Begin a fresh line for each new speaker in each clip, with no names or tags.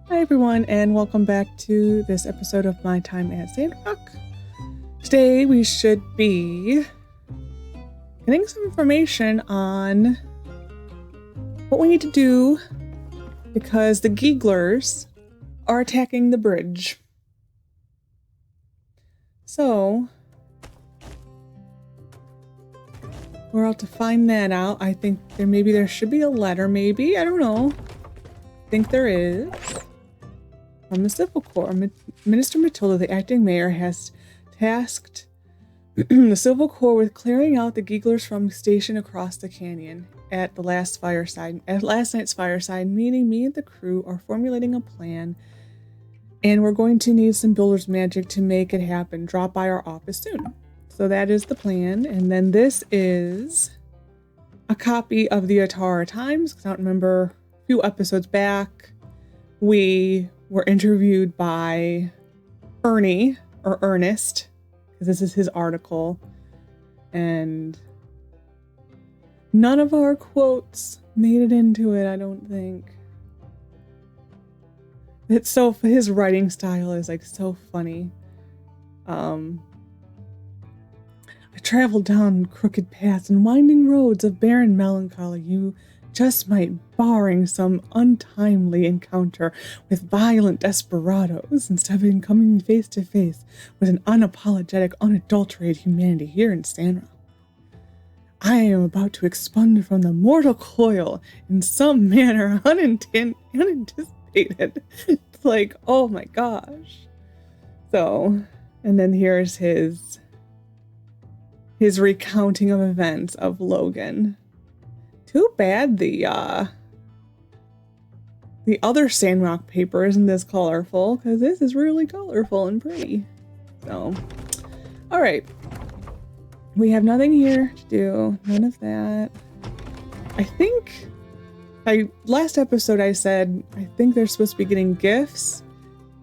Hi everyone, and welcome back to this episode of My Time at Sandrock. Today we should be getting some information on what we need to do because the Geeglers are attacking the bridge. So we're out to find that out. I think there should be a letter, maybe. I don't know. I think there is. From the Civil Corps, Minister Matilda, the acting mayor, has tasked the Civil Corps with clearing out the Geeglers from the station across the canyon. At last night's fireside meeting, me and the crew are formulating a plan, and we're going to need some builder's magic to make it happen. Drop by our office soon. So that is the plan, and then this is a copy of the Atara Times. I don't remember, a few episodes back, we were interviewed by Ernie, or Ernest, because this is his article, and none of our quotes made it into it, I don't think. It's so, his writing style is like so funny. I traveled down crooked paths and winding roads of barren melancholy. You just might, barring some untimely encounter with violent desperados, instead of coming face to face with an unapologetic, unadulterated humanity here in Sandrock. I am about to expunge from the mortal coil in some manner unanticipated. It's like, oh my gosh. So, and then here's his recounting of events of Logan. Too bad the other Sandrock paper isn't this colorful, because this is really colorful and pretty. So, all right. We have nothing here to do. None of that. I think, last episode I said, I think they're supposed to be getting gifts.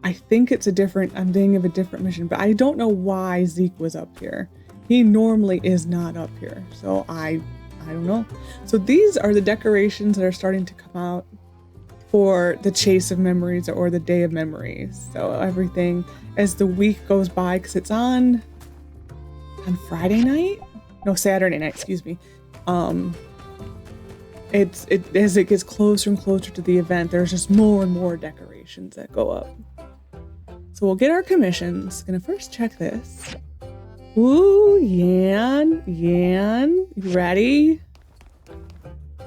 I think I'm thinking of a different mission, but I don't know why Zeke was up here. He normally is not up here, so I don't know. So these are the decorations that are starting to come out for the Chase of Memories or the Day of Memories. So everything as the week goes by, because it's on Friday night? No, Saturday night, excuse me. As it gets closer and closer to the event, there's just more and more decorations that go up. So we'll get our commissions. Gonna first check this. Ooh, Yan, you ready?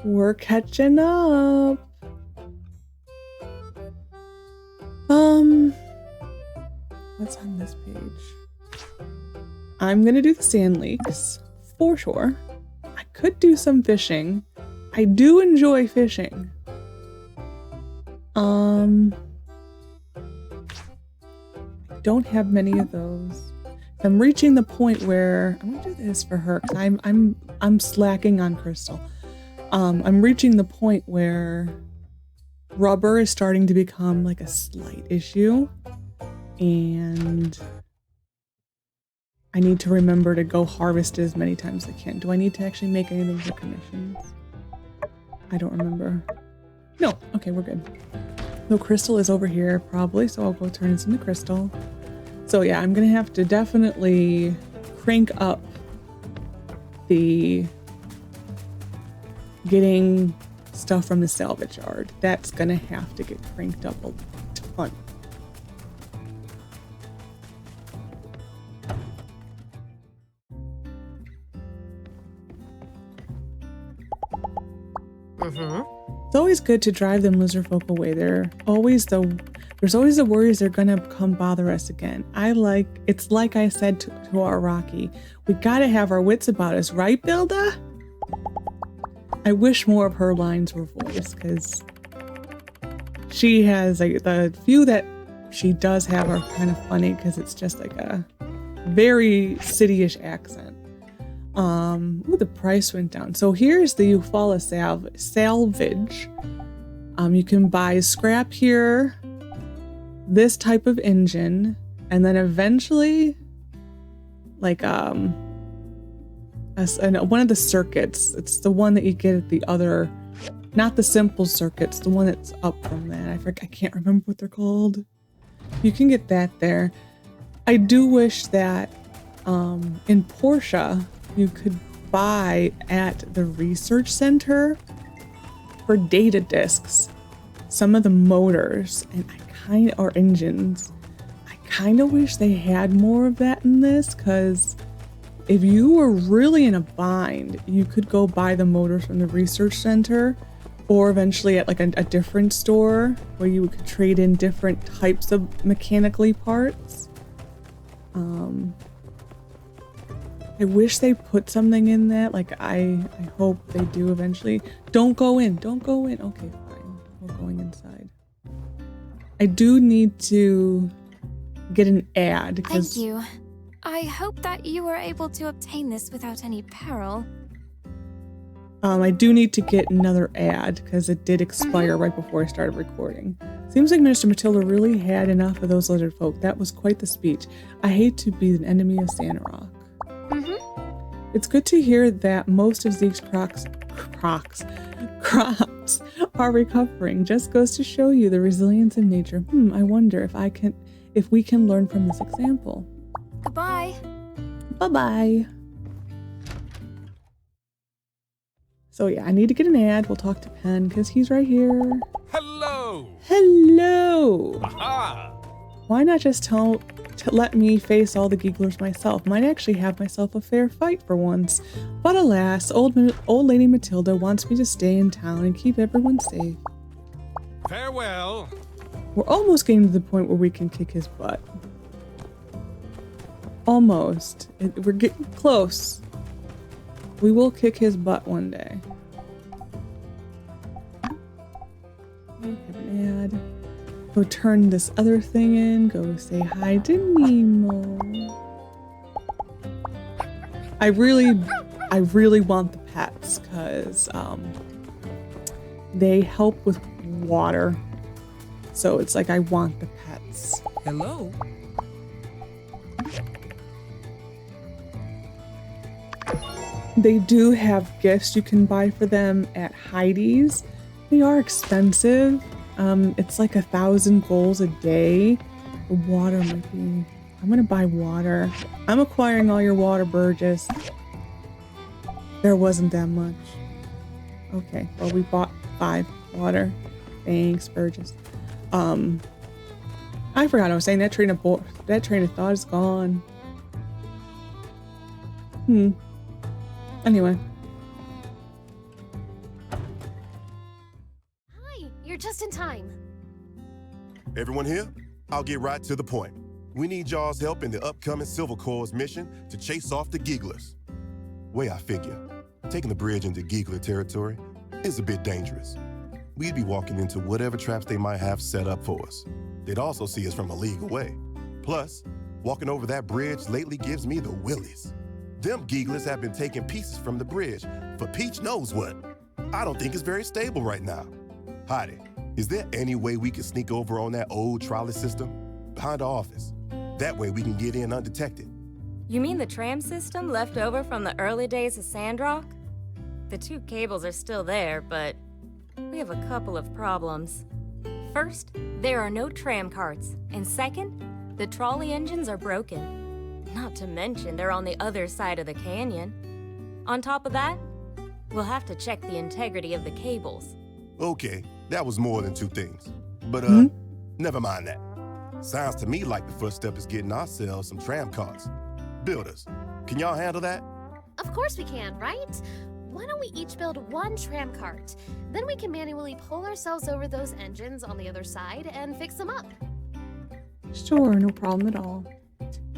We're catching up. What's on this page? I'm gonna do the sand leaks, for sure. I could do some fishing. I do enjoy fishing. I don't have many of those. I'm reaching the point where I'm gonna do this for her because I'm slacking on Crystal. I'm reaching the point where rubber is starting to become like a slight issue, and I need to remember to go harvest it as many times as I can. Do I need to actually make anything for commissions? I don't remember. No, okay, we're good. So Crystal is over here probably, so I'll go turn this into Crystal. So yeah, I'm gonna have to definitely crank up the getting stuff from the salvage yard. That's gonna have to get cranked up a ton. It's always good to drive the lizardfolk away. There's always the worries they're gonna come bother us again. It's like I said to our Rocky, we gotta have our wits about us, right, Bilda? I wish more of her lines were voiced, because she has, like, the few that she does have are kind of funny, because it's just like a very city-ish accent. Ooh, the price went down. So here's the Eufaula salvage. You can buy scrap here, this type of engine, and then eventually, like, one of the circuits. It's the one that you get at the other Not the simple circuits, the one that's up from that. I can't remember what they're called. You can get that there. I do wish that in Porsche you could buy at the research center for data disks some of the motors or engines. I kind of wish they had more of that in this, because if you were really in a bind, you could go buy the motors from the research center, or eventually at like a different store where you could trade in different types of mechanically parts. I wish they put something in that. Like I hope they do eventually. Don't go in. Don't go in. Okay, fine. We're going inside. I do need to get an ad.
Thank you. I hope that you were able to obtain this without any peril.
I do need to get another ad because it did expire right before I started recording. Seems like Minister Matilda really had enough of those lizard folk. That was quite the speech. I hate to be an enemy of Sandrock. It's good to hear that most of Zeke's crops are recovering. Just goes to show you the resilience in nature. I wonder if we can learn from this example.
Goodbye.
Bye-bye. So yeah, I need to get an ad. We'll talk to Penn because he's right here.
Hello.
Hello.
Aha.
Why not just let me face all the gigglers myself? Might actually have myself a fair fight for once. But alas, old Lady Matilda wants me to stay in town and keep everyone safe.
Farewell.
We're almost getting to the point where we can kick his butt. Almost. We're getting close. We will kick his butt one day. We have an ad. Go turn this other thing in. Go say hi to Nemo. I really want the pets because they help with water. So it's like I want the pets.
Hello.
They do have gifts you can buy for them at Heidi's. They are expensive. It's like 1,000 goals a day. Water might be... I'm gonna buy water. I'm acquiring all your water, Burgess. There wasn't that much. Okay, well we bought 5 water. Thanks, Burgess. I forgot I was saying that train of thought is gone. Anyway.
Hi, you're just in time.
Everyone here? I'll get right to the point. We need y'all's help in the upcoming Silver Corps' mission to chase off the Gigglers. Way I figure, taking the bridge into Giggler territory is a bit dangerous. We'd be walking into whatever traps they might have set up for us. They'd also see us from a league away. Plus, walking over that bridge lately gives me the willies. Them Gigglers have been taking pieces from the bridge for Peach knows what. I don't think it's very stable right now. Heidi, is there any way we can sneak over on that old trolley system behind the office? That way we can get in undetected.
You mean the tram system left over from the early days of Sandrock? The 2 cables are still there, but we have a couple of problems. First, there are no tram carts, and second, the trolley engines are broken. Not to mention they're on the other side of the canyon. On top of that, we'll have to check the integrity of the cables.
Okay, that was more than 2 things. But, never mind that. Sounds to me like the first step is getting ourselves some tram carts. Builders, can y'all handle that?
Of course we can, right? Why don't we each build 1 tram cart? Then we can manually pull ourselves over those engines on the other side and fix them up.
Sure, no problem at all.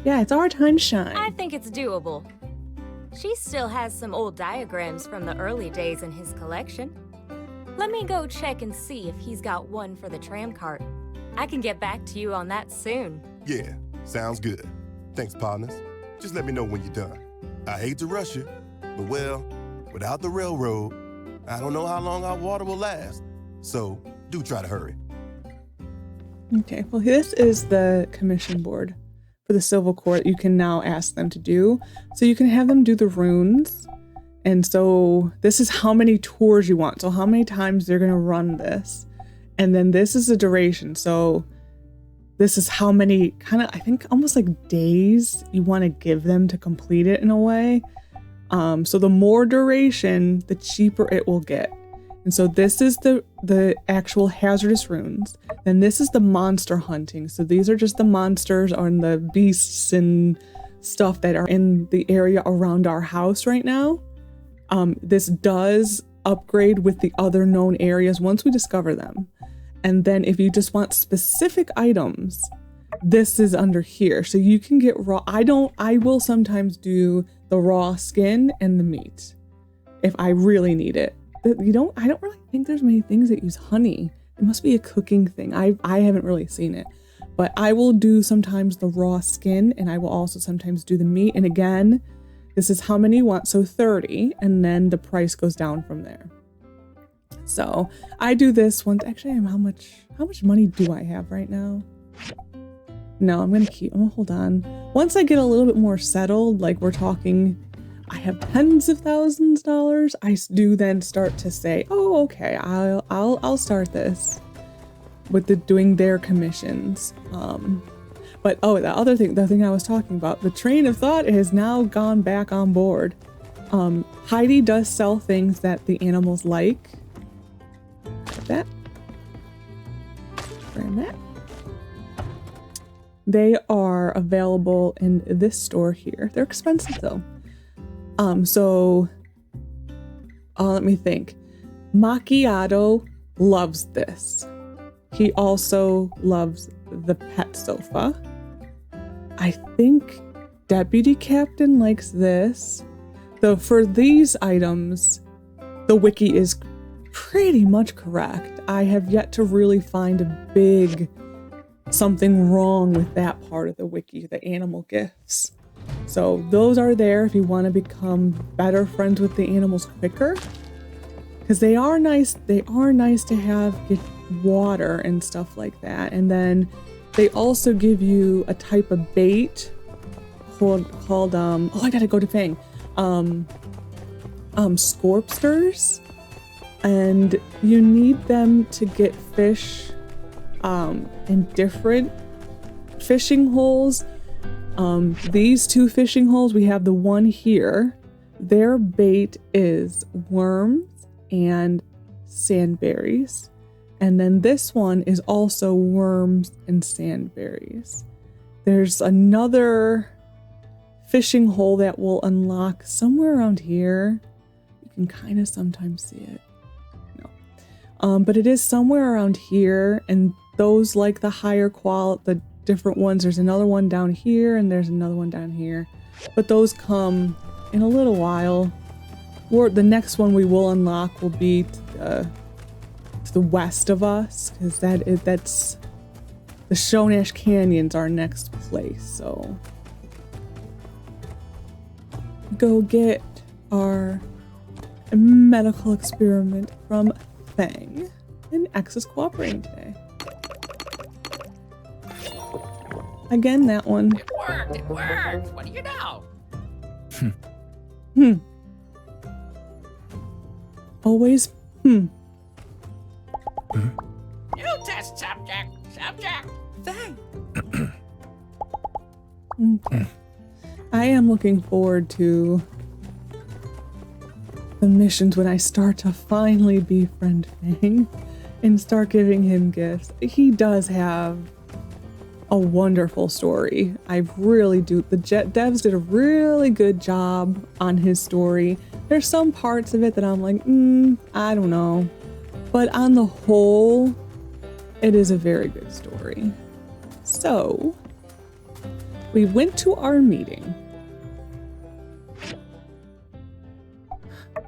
Yeah, it's our time to shine.
I think it's doable. She still has some old diagrams from the early days in his collection. Let me go check and see if he's got one for the tram cart. I can get back to you on that soon.
Yeah, sounds good. Thanks, partners. Just let me know when you're done. I hate to rush you, but well, without the railroad, I don't know how long our water will last. So, do try to hurry.
Okay, well this is the commission board for the Silver Corps that you can now ask them to do. So you can have them do the runes, And so this is how many tours you want. So how many times they're going to run this. And then this is the duration. So this is how many kind of, I think almost like days you want to give them to complete it in a way. So the more duration, the cheaper it will get. And so this is the actual hazardous runes. Then this is the monster hunting. So these are just the monsters and the beasts and stuff that are in the area around our house right now. This does upgrade with the other known areas once we discover them. And then if you just want specific items, this is under here. So you can get raw. I will sometimes do the raw skin and the meat if I really need it. I don't really think there's many things that use honey. It must be a cooking thing. I haven't really seen it. But I will do sometimes the raw skin, and I will also sometimes do the meat. And again, this is how many you want. So 30, and then the price goes down from there. So I do this once. Actually, how much money do I have right now? No, I'm gonna hold on. Once I get a little bit more settled, like we're talking, I have tens of thousands of dollars, I do then start to say, oh, okay, I'll start this with doing their commissions. But the thing I was talking about, the train of thought has now gone back on board. Heidi does sell things that the animals like. That. Grab that. They are available in this store here. They're expensive though. Let me think. Macchiato loves this. He also loves the pet sofa. I think Deputy Captain likes this. Though for these items, the wiki is pretty much correct. I have yet to really find a big something wrong with that part of the wiki, the animal gifts. So those are there if you want to become better friends with the animals quicker. Because they are nice to have, get water and stuff like that. And then they also give you a type of bait called I gotta go to Fang. Scorpsters. And you need them to get fish in different fishing holes. These two fishing holes, we have the one here. Their bait is worms and sandberries. And then this one is also worms and sandberries. There's another fishing hole that will unlock somewhere around here. You can kind of sometimes see it. No. But it is somewhere around here, and those like the higher quality, the different ones. There's another one down here, and there's another one down here. But those come in a little while. Or the next one we will unlock will be to the west of us, because that's the Shonash Canyon's our next place. So go get our medical experiment from Fang. And X is cooperating today. Again, that one.
It worked. What do you know?
Always,
New test subject. Thank.
Okay. I am looking forward to the missions when I start to finally befriend Fang and start giving him gifts. He does have a wonderful story. I really do. The devs did a really good job on his story. There's some parts of it that I'm like, I don't know. But on the whole, it is a very good story. So, we went to our meeting.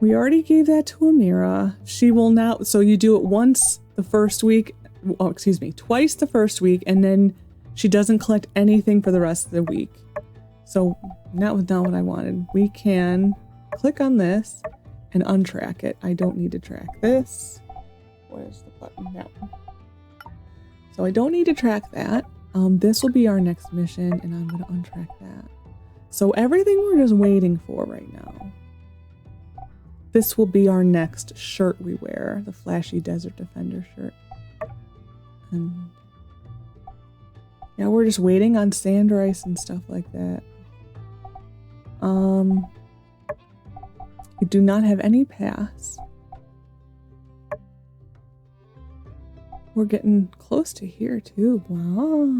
We already gave that to Amira. She will now, so you do it once the first week, twice the first week, and then she doesn't collect anything for the rest of the week. So, that was not what I wanted. We can click on this and untrack it. I don't need to track this. Where's the button? That one. So I don't need to track that. This will be our next mission, and I'm going to untrack that. So everything we're just waiting for right now. this will be our next shirt we wear, the flashy Desert Defender shirt. And yeah, we're just waiting on sand rice and stuff like that. We do not have any paths. We're getting close to here too. Wow.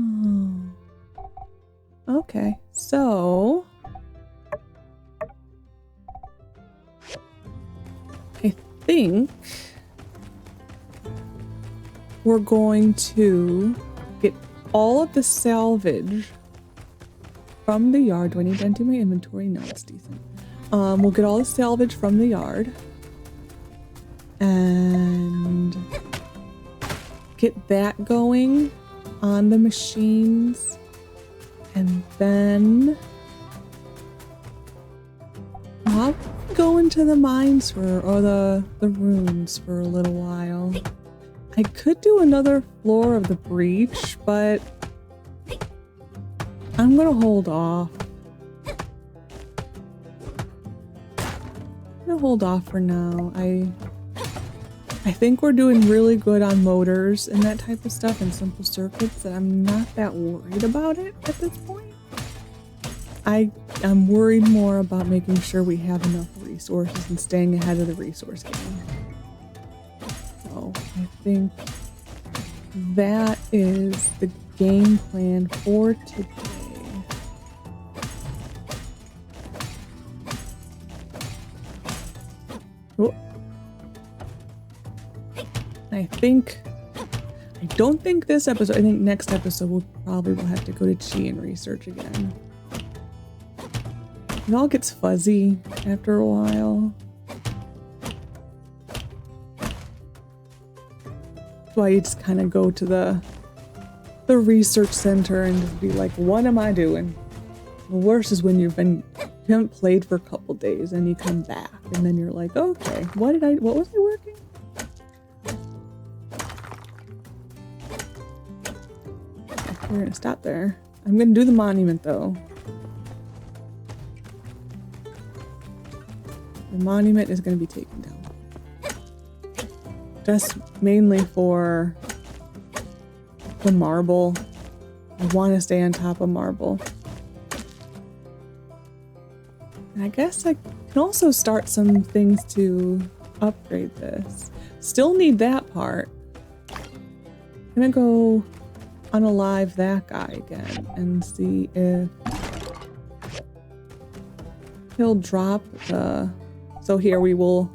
Okay, so I think we're going to get all of the salvage from the yard. Do I need to empty my inventory? No, it's decent. We'll get all the salvage from the yard and get that going on the machines, and then I'll go into the mines or the ruins for a little while. I could do another floor of the breach, but I'm gonna hold off. For now. I think we're doing really good on motors and that type of stuff and simple circuits, that I'm not that worried about it at this point. I'm worried more about making sure we have enough resources and staying ahead of the resource game. So I think that is the game plan for today. Oh. I don't think this episode, I think next episode we'll have to go to Chi and research again. It all gets fuzzy after a while. That's why you just kind of go to the research center and just be like, what am I doing? The worst is when you haven't played for a couple days and you come back and then you're like, okay, what was I working? We're gonna stop there. I'm gonna do the monument though. The monument is gonna be taken down. Just mainly for the marble. I want to stay on top of marble. And I guess I can also start some things to upgrade this. Still need that part. I'm gonna go unalive that guy again and see if he'll drop the... So here we will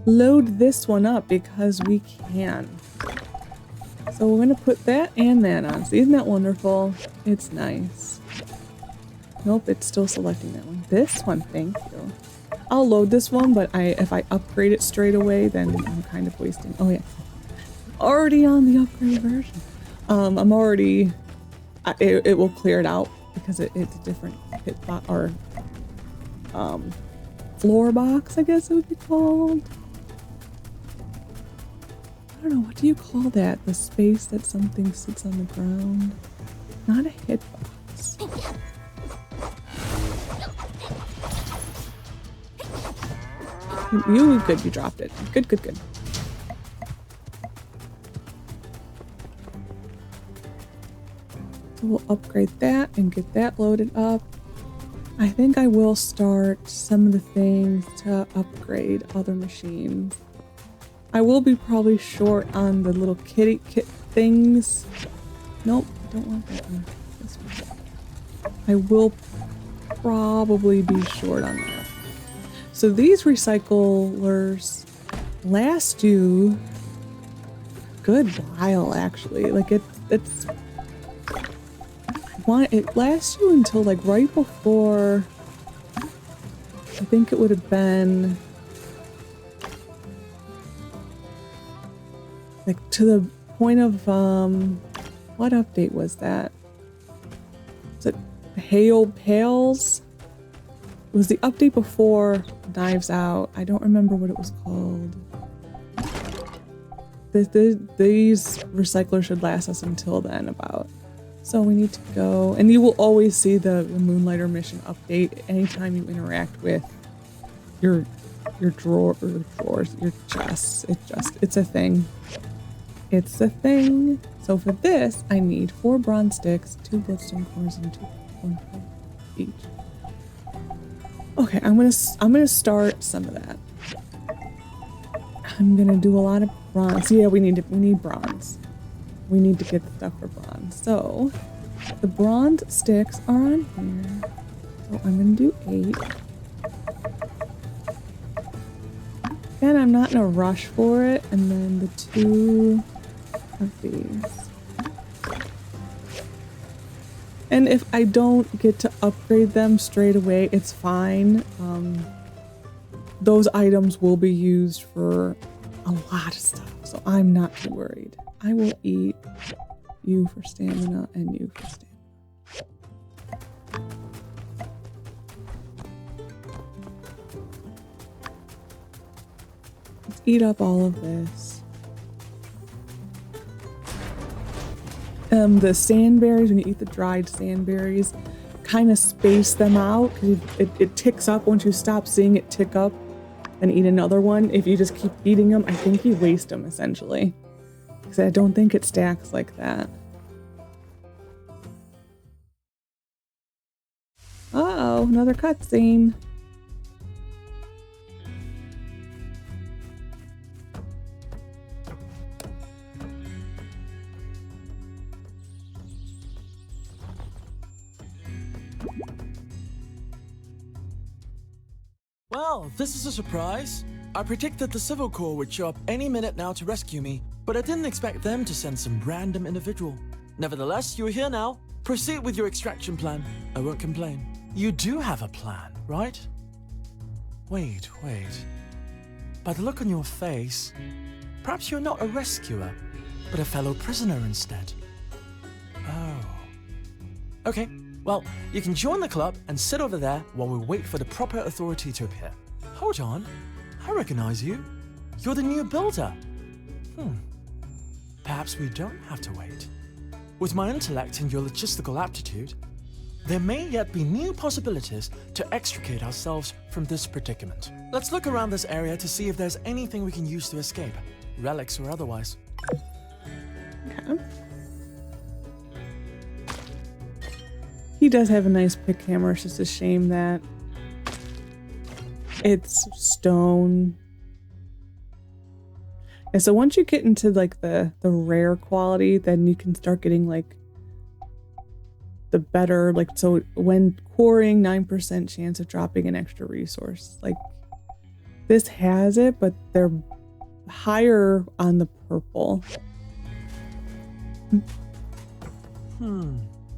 load this one up because we can. So we're gonna put that and that on. So isn't that wonderful? It's nice. Nope, it's still selecting that one. This one, thank you. I'll load this one, but if I upgrade it straight away, then I'm kind of wasting... Oh yeah, already on the upgrade version. I'm already... It will clear it out because it's a different hit box or floor box, I guess it would be called. I don't know, what do you call that? The space that something sits on the ground? Not a hitbox. You good, you dropped it. Good, good, good. So we'll upgrade that and get that loaded up. I think I will start some of the things to upgrade other machines. I will be probably short on the little kitty kit things. Nope, don't want that one. This one. I will probably be short on that. So these recyclers last you a good while, actually. Like it lasts you until like right before, I think it would have been like to the point of what update was that? Was it Hail Pales? It was the update before Knives Out. I don't remember what it was called. These recyclers should last us until then about. So we need to go, and you will always see the Moonlighter mission update anytime you interact with your your drawers, your chests. It's a thing. It's a thing. So for this, I need 4 bronze sticks, 2 bloodstone cores, and 2 1 each. Okay, I'm gonna start some of that. I'm gonna do a lot of bronze. Yeah, we need bronze. We need to get stuff for bronze. So the bronze sticks are on here. So I'm gonna do 8. Again, I'm not in a rush for it. And then the 2 of these. And if I don't get to upgrade them straight away, it's fine. Those items will be used for a lot of stuff, so I'm not too worried. I will eat you for stamina and you for stamina. Let's eat up all of this. The sandberries, when you eat the dried sandberries, kind of space them out because it ticks up once you stop seeing it tick up and eat another one. If you just keep eating them, I think you waste them essentially, because I don't think it stacks like that. Uh-oh, another cutscene.
Well, this is a surprise. I predicted the Civil Corps would show up any minute now to rescue me, but I didn't expect them to send some random individual. Nevertheless, you're here now. Proceed with your extraction plan. I won't complain. You do have a plan, right? Wait. By the look on your face, perhaps you're not a rescuer, but a fellow prisoner instead. Oh. Okay. Well, you can join the club and sit over there while we wait for the proper authority to appear. Hold on, I recognize you. You're the new builder. Perhaps we don't have to wait. With my intellect and your logistical aptitude, there may yet be new possibilities to extricate ourselves from this predicament. Let's look around this area to see if there's anything we can use to escape, relics or otherwise.
Okay. He does have a nice pick hammer. It's just a shame that it's stone. And so once you get into like the rare quality, then you can start getting like the better, like, so when quarrying, 9% chance of dropping an extra resource. Like this has it, but they're higher on the purple.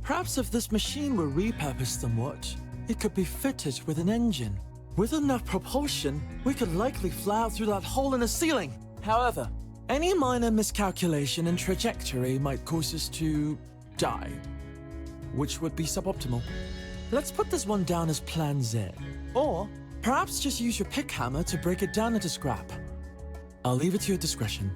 Perhaps if this machine were repurposed somewhat, it could be fitted with an engine. With enough propulsion, we could likely fly out through that hole in the ceiling. However, any minor miscalculation in trajectory might cause us to die, which would be suboptimal. Let's put this one down as Plan Z. Or perhaps just use your pick hammer to break it down into scrap. I'll leave it to your discretion.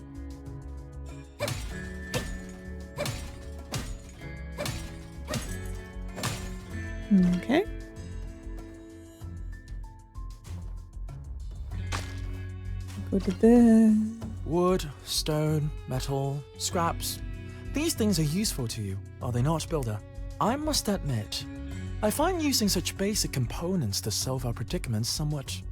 Okay. Go to this.
Wood, stone, metal, scraps. These things are useful to you, are they not, Builder? I must admit, I find using such basic components to solve our predicaments somewhat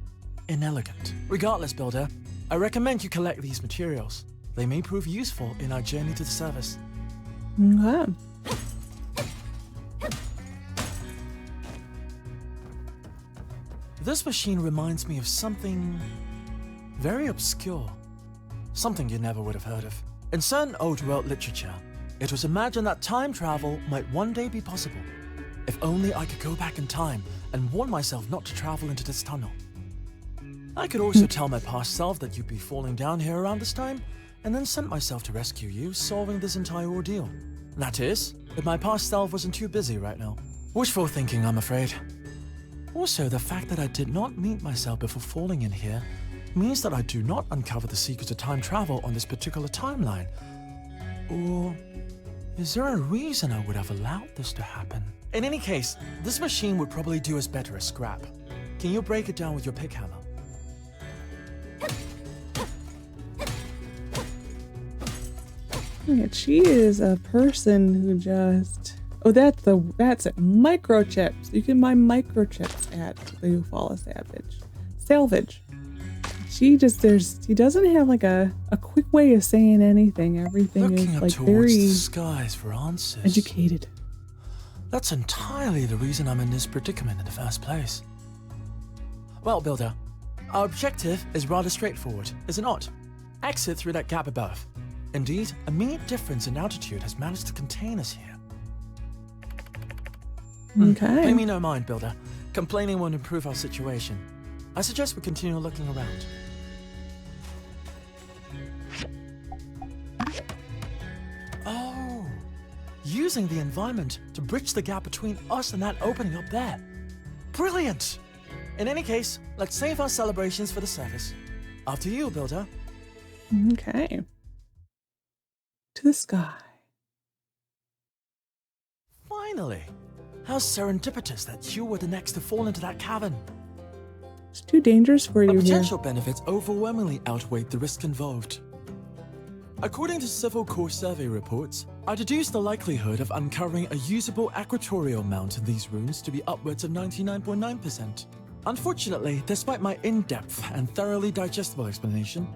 inelegant. Regardless, Builder, I recommend you collect these materials. They may prove useful in our journey to the service.
Okay.
This machine reminds me of something very obscure. Something you never would have heard of. In certain old world literature, it was imagined that time travel might one day be possible. If only I could go back in time and warn myself not to travel into this tunnel. I could also tell my past self that you'd be falling down here around this time, and then sent myself to rescue you, solving this entire ordeal. That is, if my past self wasn't too busy right now. Wishful thinking, I'm afraid. Also, the fact that I did not meet myself before falling in here means that I do not uncover the secrets of time travel on this particular timeline. Or is there a reason I would have allowed this to happen? In any case, this machine would probably do us better as scrap. Can you break it down with your pick hammer?
Yeah, she is a person who just... Oh, that's it. Microchips. You can buy microchips at the Eufaula Salvage. She doesn't have like a quick way of saying anything. Everything
Looking
is
up
like
towards
very
the skies for answers.
educated.
That's entirely the reason I'm in this predicament in the first place. Well, Builder, our objective is rather straightforward, is it not? Exit through that gap above. Indeed, a mere difference in altitude has managed to contain us here.
Okay.
Pay me no mind, Builder. Complaining won't improve our situation. I suggest we continue looking around. Oh, using the environment to bridge the gap between us and that opening up there. Brilliant! In any case, let's save our celebrations for the service. After you, Builder.
Okay. To the sky.
Finally! How serendipitous that you were the next to fall into that cavern.
It's too dangerous for
The
you here.
potential benefits overwhelmingly outweighed the risk involved. According to Civil Corps survey reports, I deduced the likelihood of uncovering a usable equatorial mount in these ruins to be upwards of 99.9%. Unfortunately, despite my in-depth and thoroughly digestible explanation,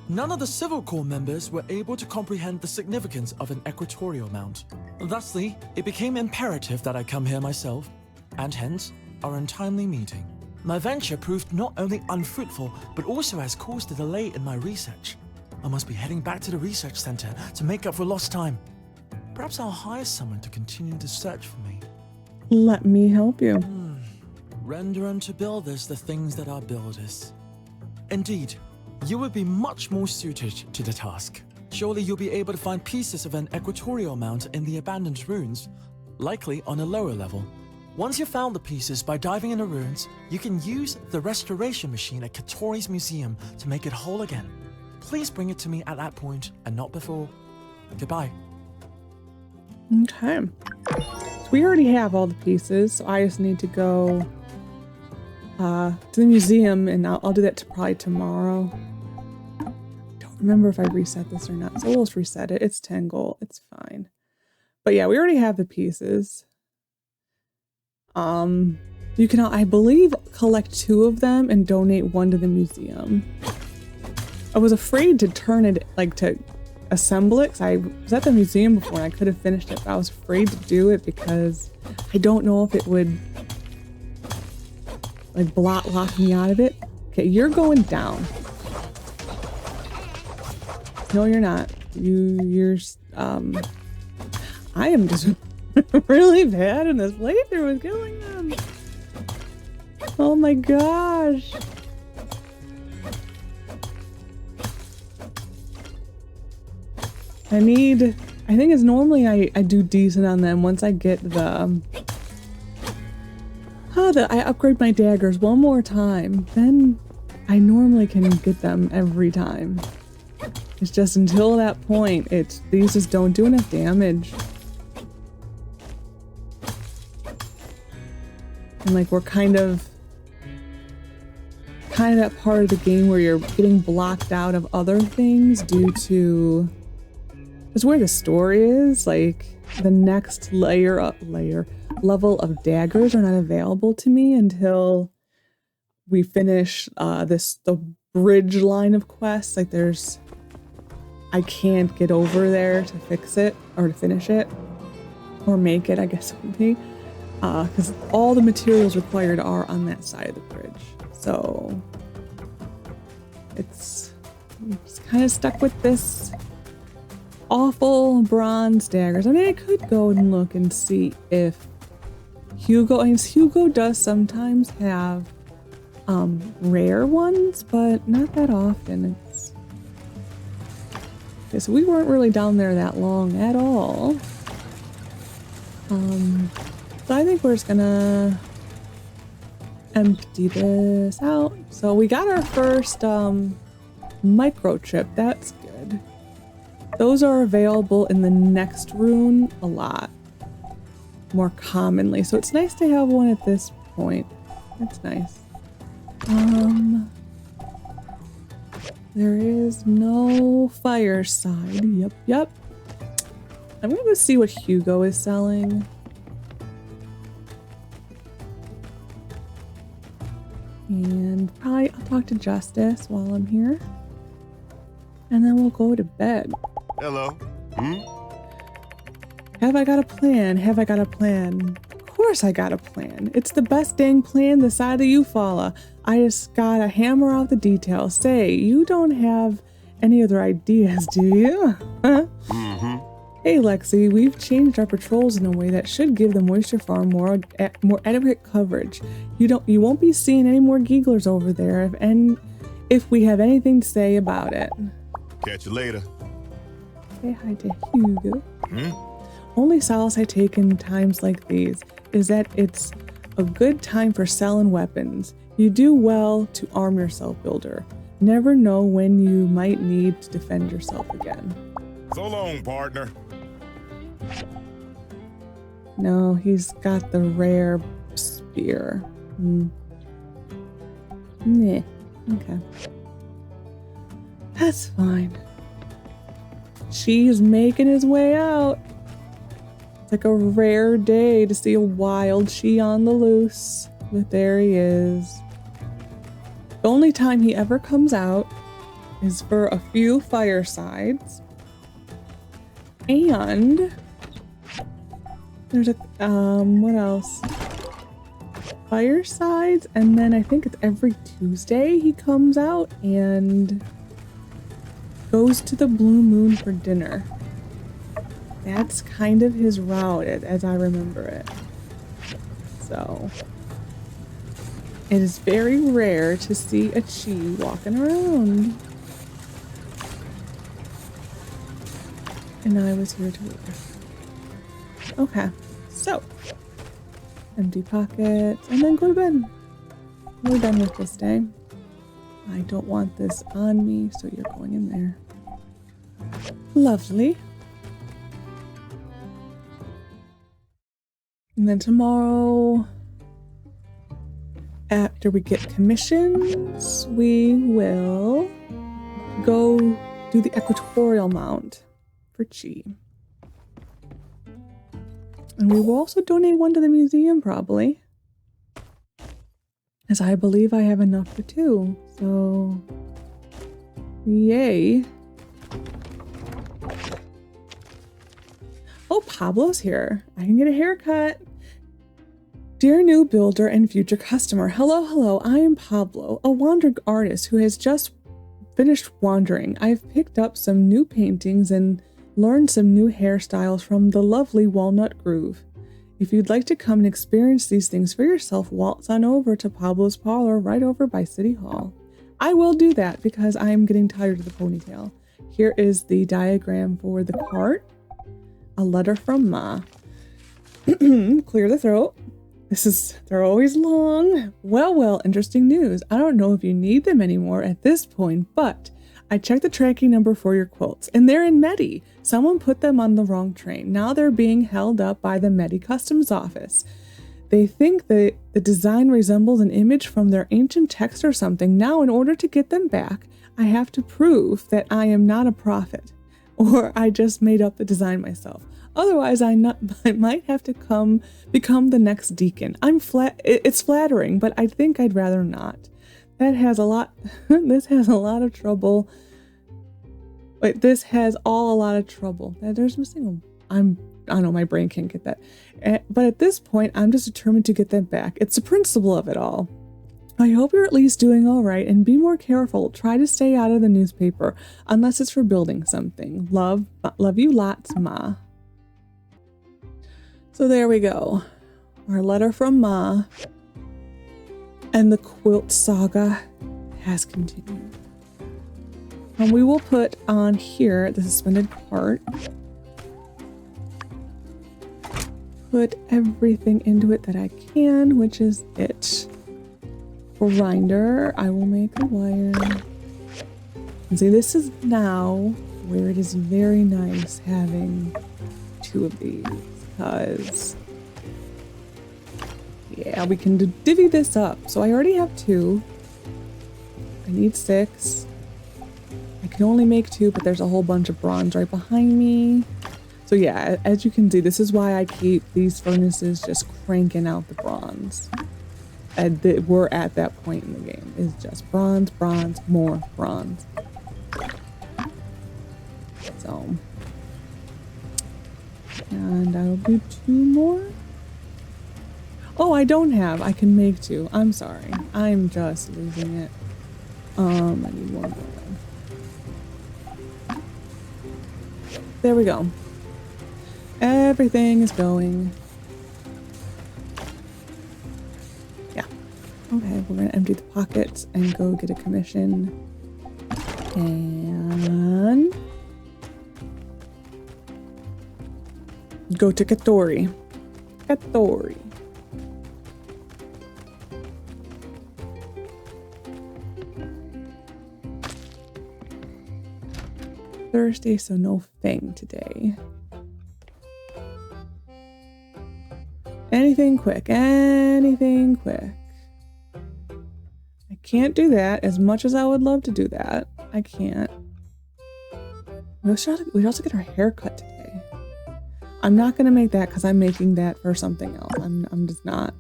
none of the Civil Corps members were able to comprehend the significance of an equatorial mount. Thusly, it became imperative that I come here myself, and hence, our untimely meeting. My venture proved not only unfruitful, but also has caused a delay in my research. I must be heading back to the research center to make up for lost time. Perhaps I'll hire someone to continue the search for me.
Let me help you.
Render unto builders the things that are builders. Indeed, you would be much more suited to the task. Surely you'll be able to find pieces of an equatorial mount in the abandoned ruins, likely on a lower level. Once you've found the pieces by diving in the ruins, you can use the restoration machine at Katori's museum to make it whole again. Please bring it to me at that point and not before. Goodbye.
Okay. So we already have all the pieces, so I just need to go to the museum, and I'll do that probably tomorrow. Don't remember if I reset this or not, so we'll just reset it. It's 10 gold. It's fine. But yeah, we already have the pieces. You can, I believe, collect 2 of them and donate 1 to the museum. I was afraid to turn it, like, to assemble it, because I was at the museum before and I could have finished it, but I was afraid to do it because I don't know if it would, like, lock me out of it. Okay, you're going down. No, you're not. You're, I am just really bad in this playthrough with killing them. Oh my gosh. I think it's normally I do decent on them once I get the, I upgrade my daggers one more time, then I normally can get them every time. It's just until that point, these just don't do enough damage. And like we're kind of that part of the game where you're getting blocked out of other things due to just where the story is. Like the next level of daggers are not available to me until we finish the bridge line of quests. Like I can't get over there to fix it or to finish it or make it, I guess it would be, because all the materials required are on that side of the bridge. So I'm just kind of stuck with this awful bronze daggers. I mean, I could go and look and see if Hugo does sometimes have rare ones, but not that often. Okay, so we weren't really down there that long at all. So I think we're just gonna empty this out. So we got our first microchip. That's good. Those are available in the next rune a lot more commonly. So it's nice to have one at this point. That's nice. There is no fireside. Yep. I'm gonna go see what Hugo is selling. And probably I'll talk to Justice while I'm here. And then we'll go to bed.
Hello. Hmm?
Have I got a plan? Have I got a plan? Of course I got a plan. It's the best dang plan this side of the Eufaula. I just gotta hammer out the details. Say, you don't have any other ideas, do you?
Mm-hmm.
Hey Lexi, we've changed our patrols in a way that should give the Moisture Farm more adequate coverage. You won't be seeing any more gigglers over there if we have anything to say about it.
Catch you later.
Say hi to Hugo.
Hmm?
Only solace I take in times like these is that it's a good time for selling weapons. You do well to arm yourself, builder. Never know when you might need to defend yourself again.
So long, partner.
No, he's got the rare spear. Nah, okay. That's fine. She's making his way out. It's like a rare day to see a wild she on the loose. But there he is. The only time he ever comes out is for a few firesides. And there's a, what else? Firesides, and then I think it's every Tuesday he comes out and goes to the Blue Moon for dinner. That's kind of his route, as I remember it. So, it is very rare to see a Chi walking around. And I was here to wait. Okay, so empty pockets, and then go to bed. We're done with this day. I don't want this on me, so you're going in there. Lovely. And then tomorrow, after we get commissions, we will go do the equatorial mount for Chi. And we will also donate one to the museum, probably. As I believe I have enough for two. So, yay. Oh, Pablo's here. I can get a haircut. Dear new builder and future customer, hello, I am Pablo, a wandering artist who has just finished wandering. I've picked up some new paintings and learned some new hairstyles from the lovely Walnut Groove. If you'd like to come and experience these things for yourself, waltz on over to Pablo's Parlor right over by City Hall. I will do that because I am getting tired of the ponytail. Here is the diagram for the cart. A letter from Ma. Clear the throat. They're always long. Well, interesting news. I don't know if you need them anymore at this point, but I checked the tracking number for your quilts, and they're in Medi. Someone put them on the wrong train. Now they're being held up by the Medi Customs Office. They think that the design resembles an image from their ancient text or something. Now, in order to get them back, I have to prove that I am not a prophet, or I just made up the design myself. Otherwise, I might have to become the next deacon. It's flattering, but I think I'd rather not. That has a lot. This has a lot of trouble. Wait, this has all a lot of trouble. There's missing. I don't know. My brain can't get that. But at this point, I'm just determined to get them back. It's the principle of it all. I hope you're at least doing all right, and be more careful. Try to stay out of the newspaper unless it's for building something. Love you lots, Ma. So there we go. Our letter from Ma. And the quilt saga has continued. And we will put on here the suspended cart. Put everything into it that I can, which is it. Grinder, I will make a wire. And see, this is now where it is very nice having two of these, because yeah, we can divvy this up. So I already have two. I need 6. I can only make 2, but there's a whole bunch of bronze right behind me. So yeah, as you can see, this is why I keep these furnaces just cranking out the bronze. And we're at that point in the game. It's just bronze, bronze, more bronze. So, and I'll do 2 more. Oh, I don't have. I can make 2. I'm sorry. I'm just losing it. I need 1 more. There we go. Everything is going. Yeah. Okay, we're gonna empty the pockets and go get a commission. And go to Katori. Katori. Thursday, so no Fang today. Anything quick, anything quick. I can't do that as much as I would love to do that. I can't. We also get our hair cut today. I'm not gonna make that because I'm making that for something else. I'm just not.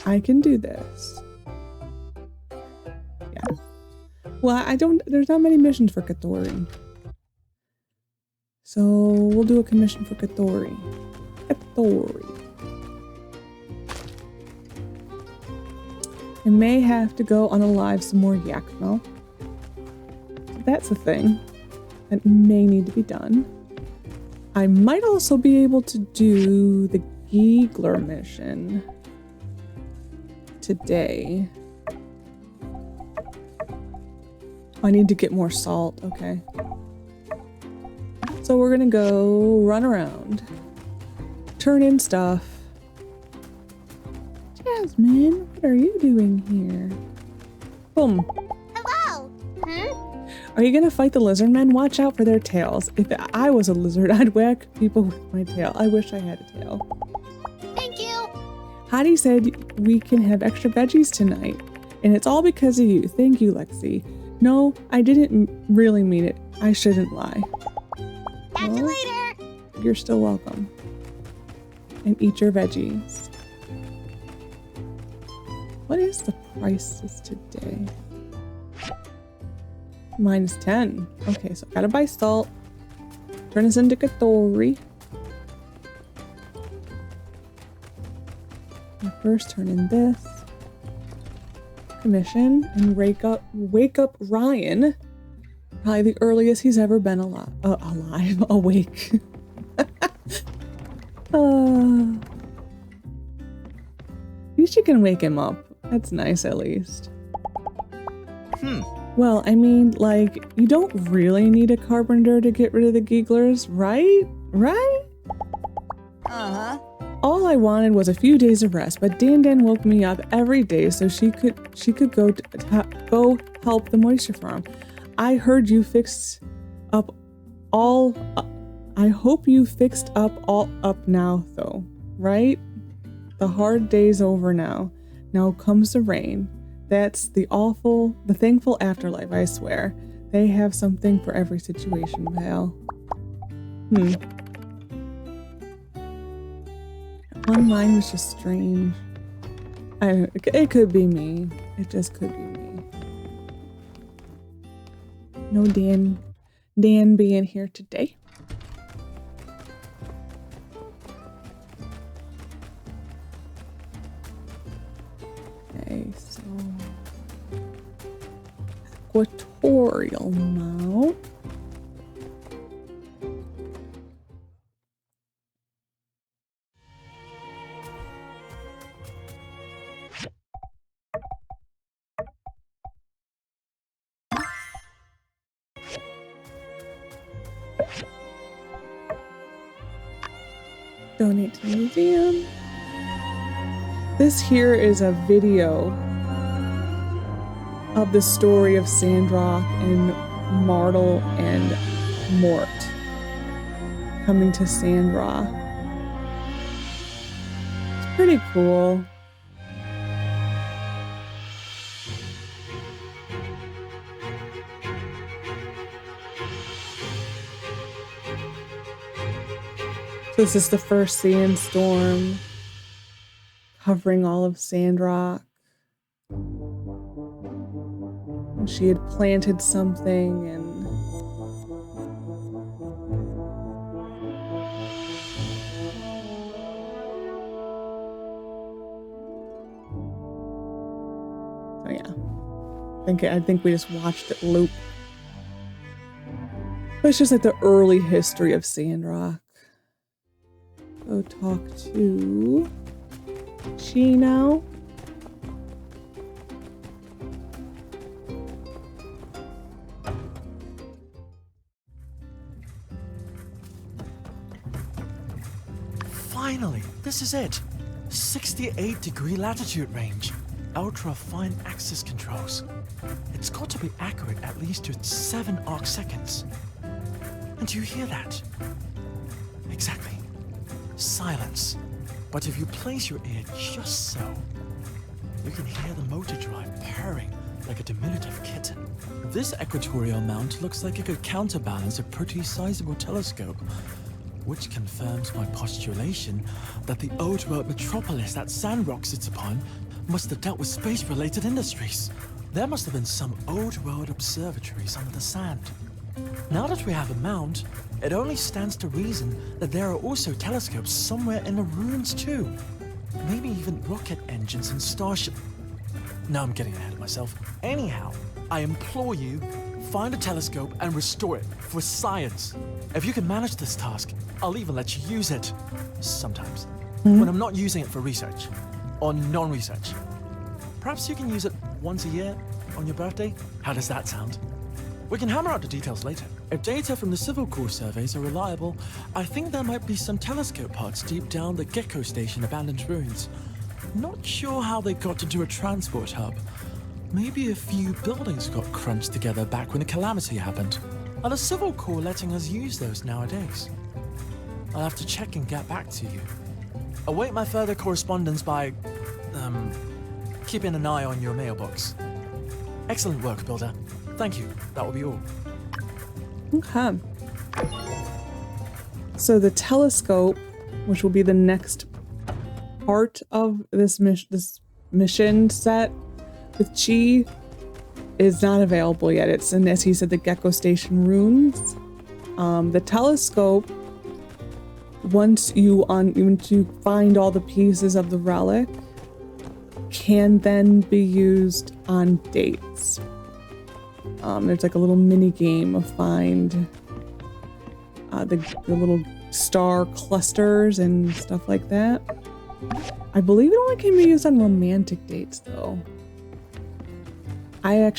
I can do this. Yeah. Well, there's not many missions for Katori. So we'll do a commission for Katori. Katori. I may have to go unalive some more Yakmo. That's a thing that may need to be done. I might also be able to do the Giegler mission today. I need to get more salt. Okay. So we're gonna go run around, turn in stuff. Jasmine, what are you doing here? Boom.
Hello.
Are you gonna fight the lizard men? Watch out for their tails. If I was a lizard, I'd whack people with my tail. I wish I had a tail.
Thank you.
Hottie said we can have extra veggies tonight, and it's all because of you. Thank you, Lexi. No, I didn't really mean it. I shouldn't lie.
Catch you later.
You're still welcome. And eat your veggies. What is the prices today? -10. Okay, so gotta buy salt. Turn this into Katori. And first turn in this. Commission and wake up Ryan. Probably the earliest he's ever been awake. At least you can wake him up. That's nice, at least. Well, I mean, like, you don't really need a carpenter to get rid of the Gieglers, right? Right?
Uh-huh.
All I wanted was a few days of rest, but Dan woke me up every day so she could go help the moisture farm. I heard you fixed up all. I hope you fixed up all up now, though, right? The hard day's over now. Now comes the rain. That's the thankful afterlife, I swear. They have something for every situation, Val. One line was just strange. It could be me. It just could be me. No Dan being here today. Okay, so equatorial mount. Donate to the museum. This here is a video of the story of Sandrock and Martel and Mort coming to Sandrock. It's pretty cool. This is the first sandstorm covering all of Sandrock. And she had planted something and so yeah. I think we just watched it loop. But it's just like the early history of Sandrock. Go talk to Chino.
Finally, this is it. 68-degree latitude range. Ultra-fine axis controls. It's got to be accurate at least to 7 arc seconds. And do you hear that? Exactly. Silence. But if you place your ear just so, you can hear the motor drive purring like a diminutive kitten. This equatorial mount looks like it could counterbalance a pretty sizable telescope, which confirms my postulation that the old world metropolis that Sandrock sits upon must have dealt with space-related industries. There must have been some old world observatories under the sand. Now that we have a mount, it only stands to reason that there are also telescopes somewhere in the ruins too. Maybe even rocket engines and starship. No, I'm getting ahead of myself. Anyhow, I implore you, find a telescope and restore it for science. If you can manage this task, I'll even let you use it. Sometimes. When I'm not using it for research. Or non-research. Perhaps you can use it once a year on your birthday? How does that sound? We can hammer out the details later. If data from the Civil Corps surveys are reliable, I think there might be some telescope parts deep down the Gecko Station abandoned ruins. Not sure how they got into a transport hub. Maybe a few buildings got crunched together back when a calamity happened. Are the Civil Corps letting us use those nowadays? I'll have to check and get back to you. Await my further correspondence by, keeping an eye on your mailbox. Excellent work, Builder. Thank you. That will be all.
Okay. So the telescope, which will be the next part of this mission set with Chi, is not available yet. It's in, as he said, the Gecko Station ruins. The telescope, once you find all the pieces of the relic, can then be used on dates. There's like a little mini game of find the little star clusters and stuff like that. I believe it only can be used on romantic dates though. I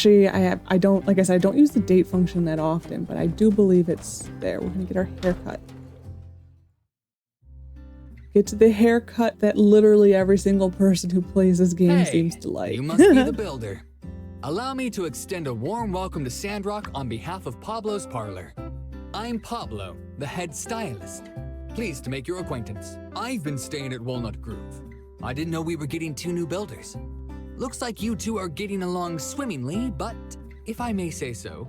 don't, like I said, I don't use the date function that often, but I do believe it's there. We're gonna get our haircut. Get to the haircut that literally every single person who plays this game seems to like.
You must be the builder. Allow me to extend a warm welcome to Sandrock on behalf of Pablo's Parlor. I'm Pablo, the head stylist. Pleased to make your acquaintance. I've been staying at Walnut Grove. I didn't know we were getting 2 new builders. Looks like you two are getting along swimmingly, but if I may say so,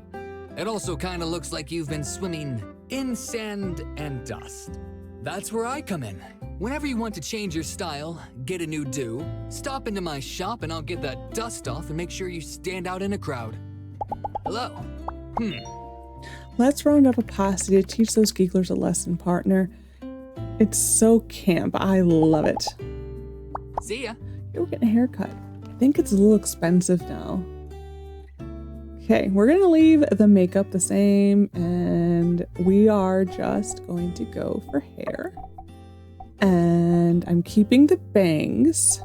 it also kind of looks like you've been swimming in sand and dust. That's where I come in. Whenever you want to change your style, get a new do, stop into my shop and I'll get that dust off and make sure you stand out in a crowd. Hello.
Let's round up a posse to teach those geeklers a lesson, partner. It's so camp. I love it.
See ya.
We're getting a haircut. I think it's a little expensive now. Okay, we're gonna leave the makeup the same and we are just going to go for hair. And I'm keeping the bangs,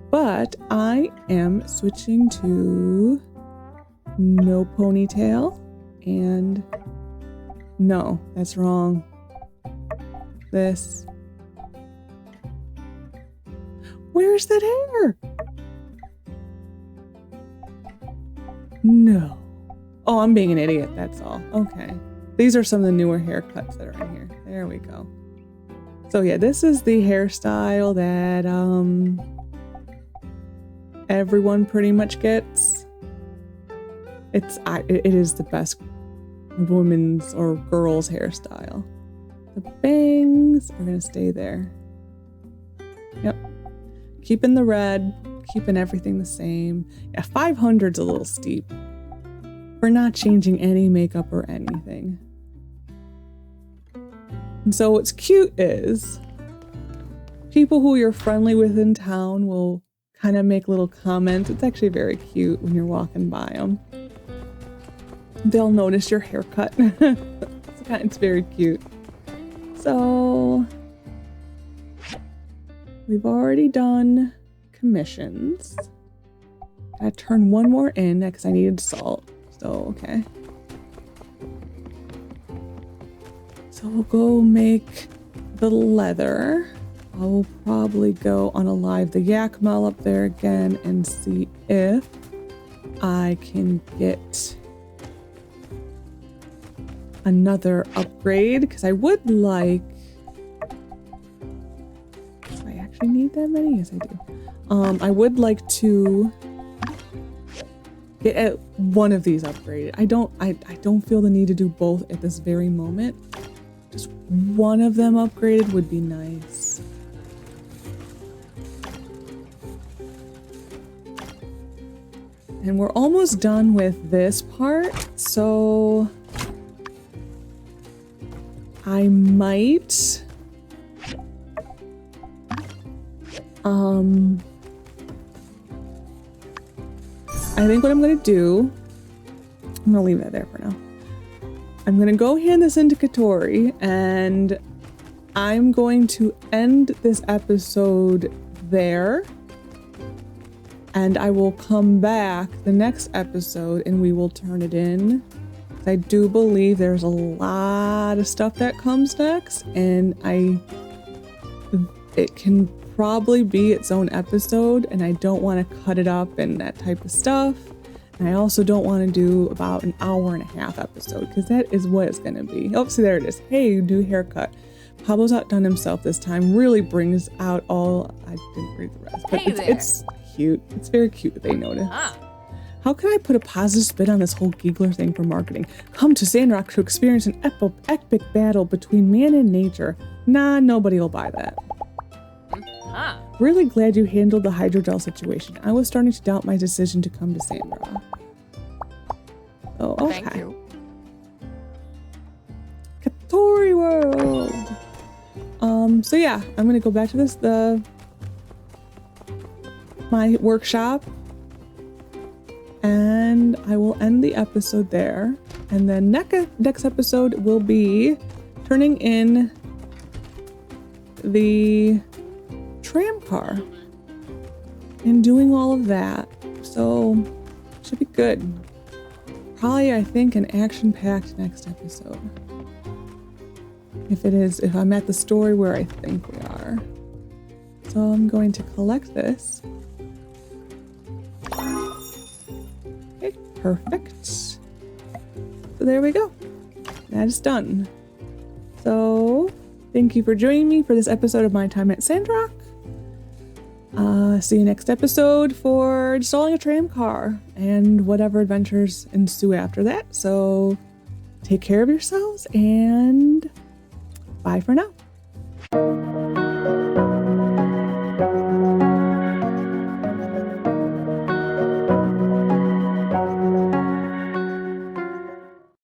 but I am switching to no ponytail and no, that's wrong. This. Where's that hair? No. Oh, I'm being an idiot, that's all. Okay. These are some of the newer haircuts that are in here. There we go. So yeah, this is the hairstyle that everyone pretty much gets. It is the best women's or girls' hairstyle. The bangs are gonna stay there. Yep. Keeping the red, keeping everything the same. Yeah, 500's a little steep. We're not changing any makeup or anything. And so what's cute is people who you're friendly with in town will kind of make little comments. It's actually very cute when you're walking by them. They'll notice your haircut. It's very cute. So we've already done commissions. I turn one more in because I needed salt. So, okay. So we'll go make the leather. I will probably go unalive the Yakmel up there again and see if I can get another upgrade, because I would like... Do I actually need that many? Yes, I do. I would like to get one of these upgraded. I don't feel the need to do both at this very moment. Just one of them upgraded would be nice. And we're almost done with this part, so I might I think what I'm gonna do, I'm gonna leave that there for now. I'm gonna go hand this into Katori, and I'm going to end this episode there. And I will come back the next episode and we will turn it in. I do believe there's a lot of stuff that comes next, and it can probably be its own episode, and I don't want to cut it up and that type of stuff. And I also don't want to do about an hour and a half episode, because that is what it's going to be. Oh, see, there it is. Hey, new haircut. Pablo's outdone himself this time. Really brings out all... I didn't read the rest, but it's cute. It's very cute that they notice. How can I put a positive spin on this whole Giggler thing for marketing? Come to Sandrock to experience an epic battle between man and nature. Nah, nobody will buy that. Really glad you handled the hydrogel situation. I was starting to doubt my decision to come to Sandrock. Oh, okay.
Thank you.
Katori World! So yeah, I'm gonna go back to my workshop, and I will end the episode there. And then next episode will be turning in the tram car and doing all of that. So should be good. Probably, I think, an action-packed next episode. If I'm at the story where I think we are. So I'm going to collect this. Okay, perfect. So there we go. That is done. So thank you for joining me for this episode of my time at Sandrock. See you next episode for installing a tram car and whatever adventures ensue after that. So take care of yourselves and bye for now.